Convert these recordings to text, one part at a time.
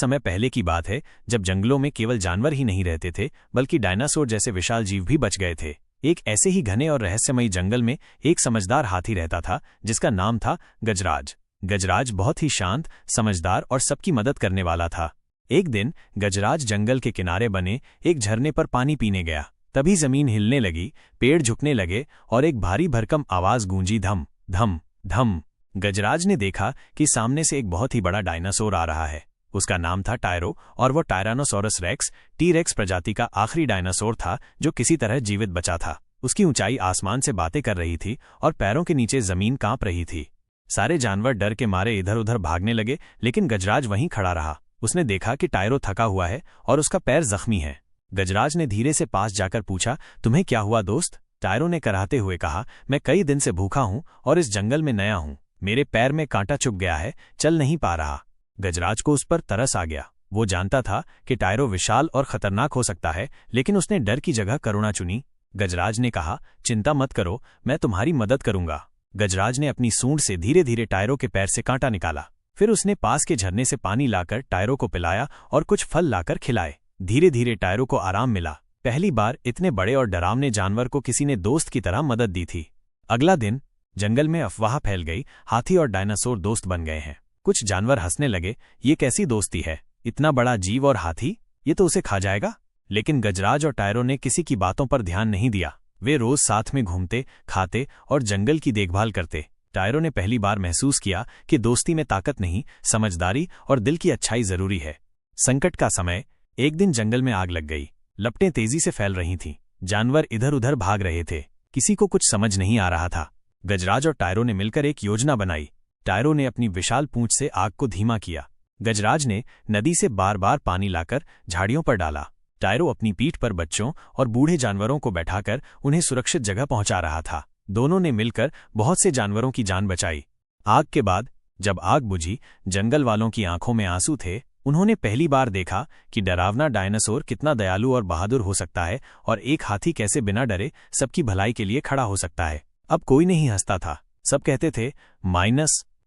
समय पहले की बात है जब जंगलों में केवल जानवर ही नहीं रहते थे बल्कि डायनासोर जैसे विशाल जीव भी बच गए थे। एक ऐसे ही घने और रहस्यमयी जंगल में एक समझदार हाथी रहता था जिसका नाम था गजराज। गजराज बहुत ही शांत, समझदार और सबकी मदद करने वाला था। एक दिन गजराज जंगल के किनारे बने एक झरने पर पानी पीने गया। तभी जमीन हिलने लगी, पेड़ झुकने लगे और एक भारी भरकम आवाज गूंजी, धम धम धम। गजराज ने देखा कि सामने से एक बहुत ही बड़ा डायनासोर आ रहा है। उसका नाम था टायरो और वो टायरानोसोरस रेक्स, टी-रेक्स प्रजाति का आखिरी डायनासोर था जो किसी तरह जीवित बचा था। उसकी ऊंचाई आसमान से बातें कर रही थी और पैरों के नीचे जमीन कांप रही थी। सारे जानवर डर के मारे इधर उधर भागने लगे, लेकिन गजराज वहीं खड़ा रहा। उसने देखा कि टायरो थका हुआ है और उसका पैर जख्मी है। गजराज ने धीरे से पास जाकर पूछा, तुम्हें क्या हुआ दोस्त? टायरो ने कराहते हुए कहा, मैं कई दिन से भूखा हूं और इस जंगल में नया हूं। मेरे पैर में कांटा चुभ गया है, चल नहीं पा रहा। गजराज को उस पर तरस आ गया। वो जानता था कि टायरो विशाल और खतरनाक हो सकता है, लेकिन उसने डर की जगह करुणा चुनी। गजराज ने कहा, चिंता मत करो, मैं तुम्हारी मदद करूंगा। गजराज ने अपनी सूंड से धीरे धीरे टायरो के पैर से कांटा निकाला। फिर उसने पास के झरने से पानी लाकर टायरो को पिलाया और कुछ फल लाकर खिलाए। धीरे धीरे टायरो को आराम मिला। पहली बार इतने बड़े और डरावने जानवर को किसी ने दोस्त की तरह मदद दी थी। अगला दिन जंगल में अफवाह फैल गई, हाथी और डायनासोर दोस्त बन गए हैं। कुछ जानवर हंसने लगे, ये कैसी दोस्ती है? इतना बड़ा जीव और हाथी, ये तो उसे खा जाएगा। लेकिन गजराज और टायरो ने किसी की बातों पर ध्यान नहीं दिया। वे रोज साथ में घूमते, खाते और जंगल की देखभाल करते। टायरो ने पहली बार महसूस किया कि दोस्ती में ताकत नहीं, समझदारी और दिल की अच्छाई जरूरी है। संकट का समय, एक दिन जंगल में आग लग गई। लपटें तेजी से फैल रही थीं। जानवर इधर उधर भाग रहे थे। किसी को कुछ समझ नहीं आ रहा था। गजराज और टायरो ने मिलकर एक योजना बनाई। टायरो ने अपनी विशाल पूंछ से आग को धीमा किया। गजराज ने नदी से बार बार पानी लाकर झाड़ियों पर डाला। टायरो अपनी पीठ पर बच्चों और बूढ़े जानवरों को बैठाकर उन्हें सुरक्षित जगह पहुंचा रहा था। दोनों ने मिलकर बहुत से जानवरों की जान बचाई। आग के बाद जब आग बुझी, जंगल वालों की आंखों में आंसू थे। उन्होंने पहली बार देखा कि डरावना डायनासोर कितना दयालु और बहादुर हो सकता है और एक हाथी कैसे बिना डरे सबकी भलाई के लिए खड़ा हो सकता है। अब कोई नहीं हंसता था। सब कहते थे,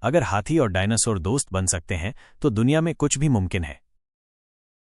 अगर हाथी और डायनासोर दोस्त बन सकते हैं तो दुनिया में कुछ भी मुमकिन है।